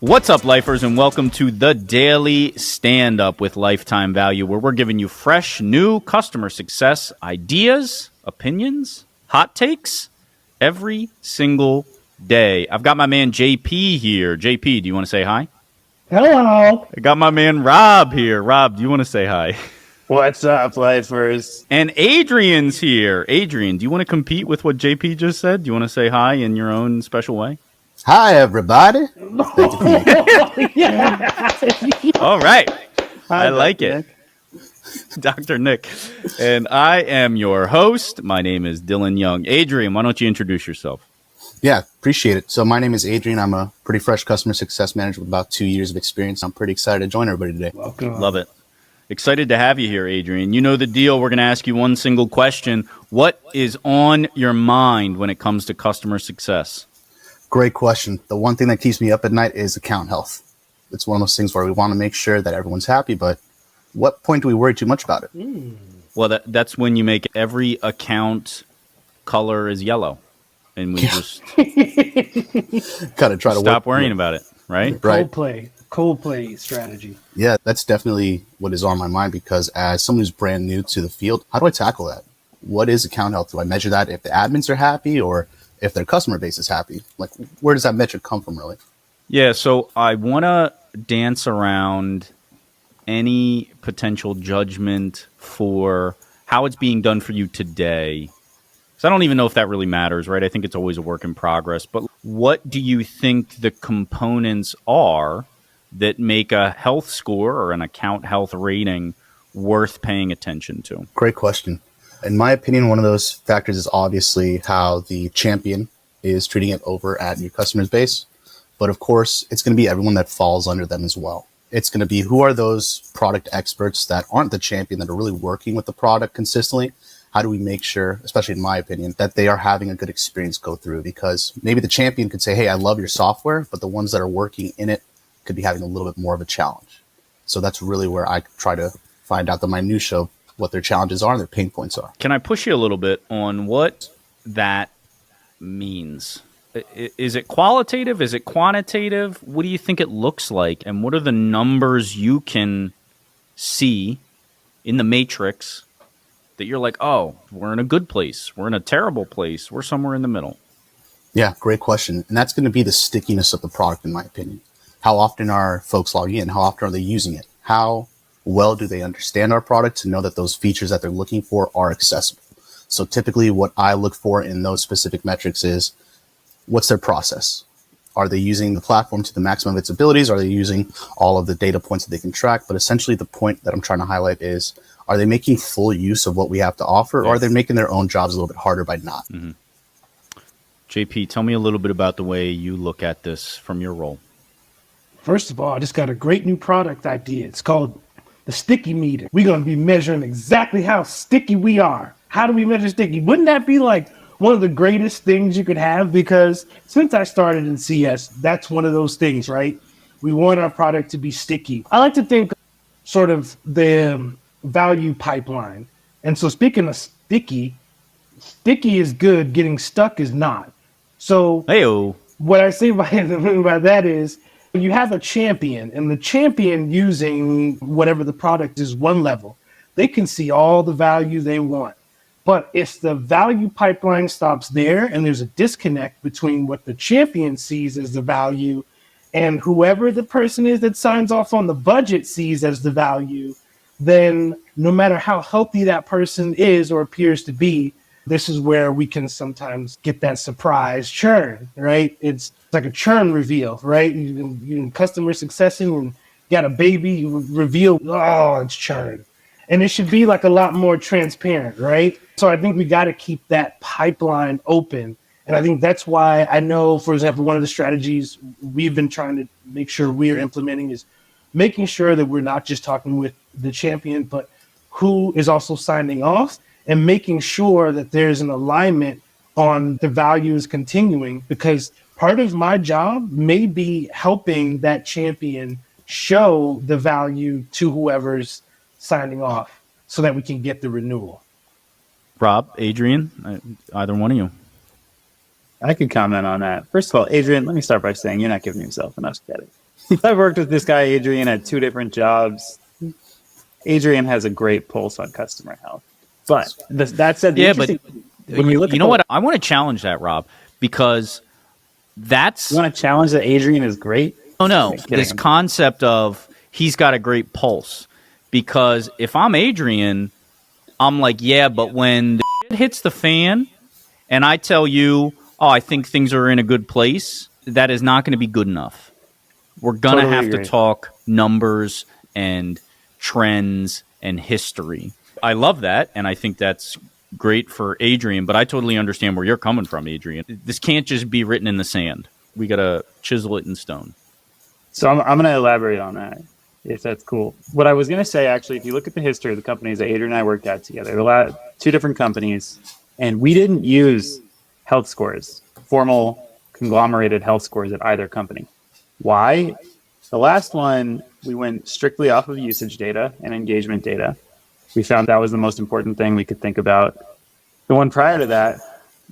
What's up, lifers, and welcome to the Daily Stand-Up with Lifetime Value, where we're giving you fresh, new customer success ideas, opinions, hot takes every single day. I've got my man JP here. JP, do you want to say hi? Hello. I got my man Rob here. Rob, do you want to say hi? What's up, lifers? And Adrian's here. Adrian, do you want to compete with what JP just said? Do you want to say hi in your own special way? Hi, everybody. All right. Hi, I like Dr. it. Nick. Dr. Nick. And I am your host. My name is Dylan Young. Adrian, why don't you introduce yourself? Yeah, appreciate it. So my name is Adrian. I'm a pretty fresh customer success manager with about 2 years of experience. I'm pretty excited to join everybody today. Welcome. Love it. Excited to have you here, Adrian. You know the deal. We're going to ask you one single question. What is on your mind when it comes to customer success? Great question. The one thing that keeps me up at night is account health. It's one of those things where we want to make sure that everyone's happy, but what point do we worry too much about it? Well, that's when you make every account color is yellow. And we just Gotta try to stop worrying about it, right? Right. Coldplay strategy. Yeah, that's definitely what is on my mind, because as someone who's brand new to the field, how do I tackle that? What is account health? Do I measure that if the admins are happy or if their customer base is happy? Like, where does that metric come from, really? Yeah, so I want to dance around any potential judgment for how it's being done for you today. So I don't even know if that really matters, right? I think it's always a work in progress. But what do you think the components are that make a health score or an account health rating worth paying attention to? Great question. In my opinion, one of those factors is obviously how the champion is treating it over at your customer's base. But of course, it's going to be everyone that falls under them as well. It's going to be who are those product experts that aren't the champion, that are really working with the product consistently. How do we make sure, especially in my opinion, that they are having a good experience go through? Because maybe the champion could say, hey, I love your software, but the ones that are working in it could be having a little bit more of a challenge. So that's really where I try to find out the minutia of what their challenges are and their pain points are. Can I push you a little bit on what that means? Is it qualitative? Is it quantitative? What do you think it looks like? And what are the numbers you can see in the matrix that you're like, oh, we're in a good place, we're in a terrible place, we're somewhere in the middle? Yeah, great question. And that's going to be the stickiness of the product, in my opinion. How often are folks logging in? How often are they using it? How well do they understand our product to know that those features that they're looking for are accessible? So typically what I look for in those specific metrics is, what's their process? Are they using the platform to the maximum of its abilities? Are they using all of the data points that they can track? But essentially the point that I'm trying to highlight is, are they making full use of what we have to offer, or are they making their own jobs a little bit harder by not? Mm-hmm. JP, tell me a little bit about the way you look at this from your role. First of all, I just got a great new product idea. It's called the Sticky Meter. We're going to be measuring exactly how sticky we are. How do we measure sticky? Wouldn't that be like one of the greatest things you could have? Because since I started in CS, that's one of those things, right? We want our product to be sticky. I like to think sort of the value pipeline. And so speaking of sticky is good, getting stuck is not. So Hey-o. what I say by that is, you have a champion, and the champion using whatever the product is one level, they can see all the value they want. But if the value pipeline stops there and there's a disconnect between what the champion sees as the value and whoever the person is that signs off on the budget sees as the value, then no matter how healthy that person is or appears to be, this is where we can sometimes get that surprise churn, right? It's like a churn reveal, right? You in customer success and got a baby, you reveal, oh, it's churn. And it should be like a lot more transparent, right? So I think we got to keep that pipeline open. And I think that's why I know, for example, one of the strategies we've been trying to make sure we're implementing is making sure that we're not just talking with the champion, but who is also signing off, and making sure that there's an alignment on the values continuing, because part of my job may be helping that champion show the value to whoever's signing off so that we can get the renewal. Rob, Adrian, either one of you. I could comment on that. First of all, Adrian, let me start by saying you're not giving yourself enough credit. I've worked with this guy, Adrian, at 2 different jobs. Adrian has a great pulse on customer health. But that said, Yeah, but when we look you know what? I want to challenge that, Rob, because that's... You want to challenge that Adrian is great? No. This concept of he's got a great pulse. Because if I'm Adrian, I'm like, yeah, but when the shit hits the fan and I tell you, oh, I think things are in a good place, that is not going to be good enough. We're going to have to talk numbers and trends and history. I love that, and I think that's great for Adrian, but I totally understand where you're coming from, Adrian. This can't just be written in the sand. We got to chisel it in stone. So I'm going to elaborate on that, if that's cool. What I was going to say, actually, if you look at the history of the companies that Adrian and I worked at together, there were 2 different companies, and we didn't use health scores, formal conglomerated health scores at either company. Why? The last one, we went strictly off of usage data and engagement data. We found that was the most important thing we could think about. The one prior to that,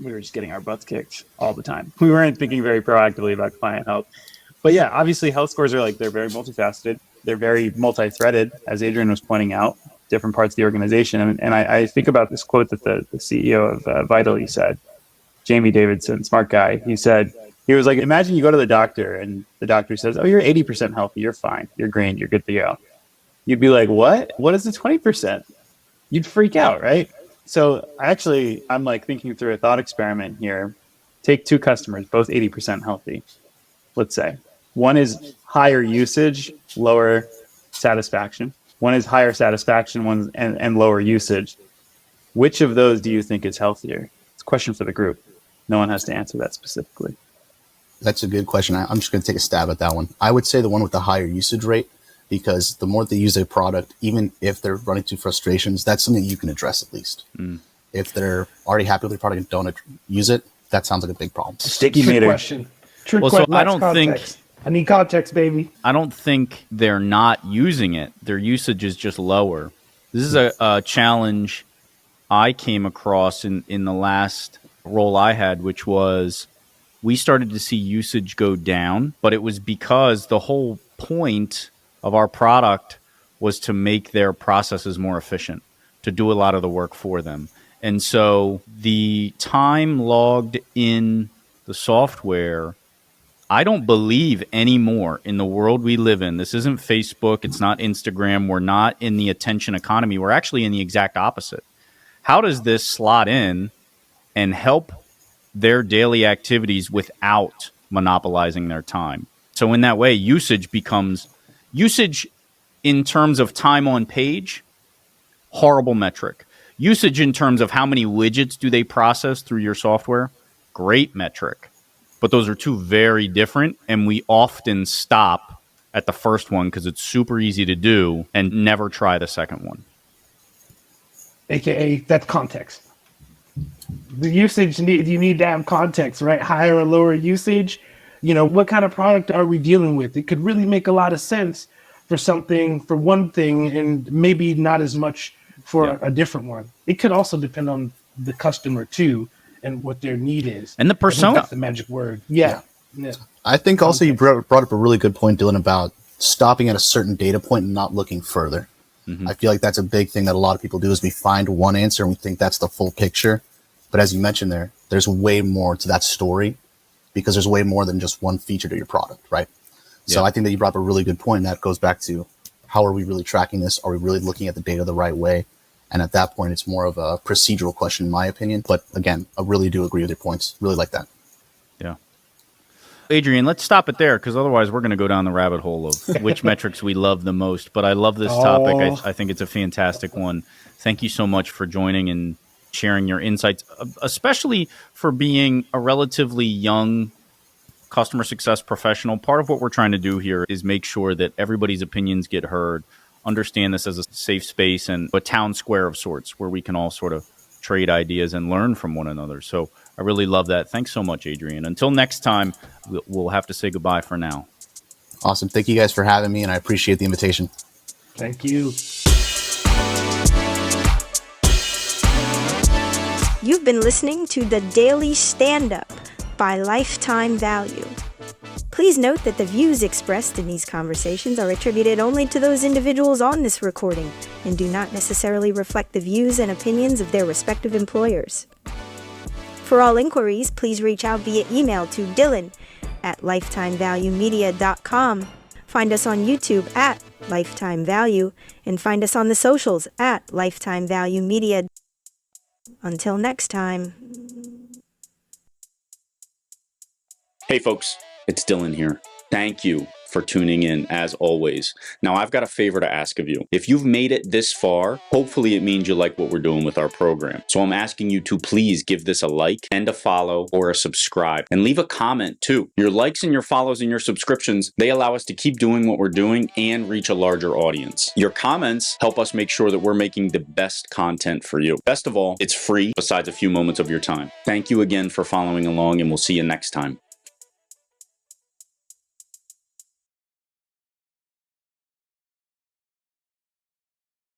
we were just getting our butts kicked all the time. We weren't thinking very proactively about client health. But yeah, obviously health scores are they're very multifaceted. They're very multi-threaded, as Adrian was pointing out, different parts of the organization. And I think about this quote that the CEO of Vitally said, Jamie Davidson, smart guy. He was like, imagine you go to the doctor and the doctor says, oh, you're 80% healthy. You're fine. You're green. You're good to go. You'd be like, what? What is the 20%? You'd freak out, right? So I'm thinking through a thought experiment here. Take 2 customers, both 80% healthy. Let's say one is higher usage, lower satisfaction. One is higher satisfaction, and lower usage. Which of those do you think is healthier? It's a question for the group. No one has to answer that specifically. That's a good question. I'm just going to take a stab at that one. I would say the one with the higher usage rate, because the more they use a product, even if they're running into frustrations, that's something you can address at least. If they're already happy with the product and don't use it, that sounds like a big problem. Sticky meter. Question. Trick Well, question. so I don't Context. I need context, baby. I don't think they're not using it. Their usage is just lower. This is a challenge I came across in the last role I had, which was we started to see usage go down, but it was because the whole point of our product was to make their processes more efficient, to do a lot of the work for them. And so the time logged in the software, I don't believe anymore in the world we live in. This isn't Facebook. It's not Instagram. We're not in the attention economy. We're actually in the exact opposite. How does this slot in and help their daily activities without monopolizing their time? So in that way, usage becomes usage in terms of time on page, horrible metric. Usage in terms of how many widgets do they process through your software, great metric. But those are 2 very different, and we often stop at the first one because it's super easy to do and never try the second one. AKA, that's context. The usage, you need to have context, right? Higher or lower usage. What kind of product are we dealing with? It could really make a lot of sense for one thing, and maybe not as much for a different one. It could also depend on the customer too, and what their need is. And the persona. That's the magic word. Yeah. I think also you brought up a really good point, Dylan, about stopping at a certain data point and not looking further. I feel like that's a big thing that a lot of people do is we find one answer and we think that's the full picture. But as you mentioned there's way more to that story because there's way more than just one feature to your product, right? Yeah. So I think that you brought up a really good point, and that goes back to how are we really tracking this? Are we really looking at the data the right way? And at that point, it's more of a procedural question, in my opinion. But again, I really do agree with your points. Really like that. Yeah. Adrian, let's stop it there because otherwise we're going to go down the rabbit hole of which metrics we love the most. But I love this topic. I think it's a fantastic one. Thank you so much for joining and sharing your insights, especially for being a relatively young customer success professional. Part of what we're trying to do here is make sure that everybody's opinions get heard, understand this as a safe space and a town square of sorts where we can all sort of trade ideas and learn from one another. So I really love that. Thanks so much, Adrian. Until next time, we'll have to say goodbye for now. Awesome. Thank you guys for having me, and I appreciate the invitation. Thank you. You've been listening to The Daily Stand-Up by Lifetime Value. Please note that the views expressed in these conversations are attributed only to those individuals on this recording and do not necessarily reflect the views and opinions of their respective employers. For all inquiries, please reach out via email to dylan@lifetimevaluemedia.com. Find us on YouTube at Lifetime Value, and find us on the socials at Lifetime Value Media. Until next time. Hey folks, it's Dylan here. Thank you for tuning in as always. Now I've got a favor to ask of you. If you've made it this far, hopefully it means you like what we're doing with our program. So I'm asking you to please give this a like and a follow or a subscribe, and leave a comment too. Your likes and your follows and your subscriptions, they allow us to keep doing what we're doing and reach a larger audience. Your comments help us make sure that we're making the best content for you. Best of all, it's free besides a few moments of your time. Thank you again for following along, and we'll see you next time.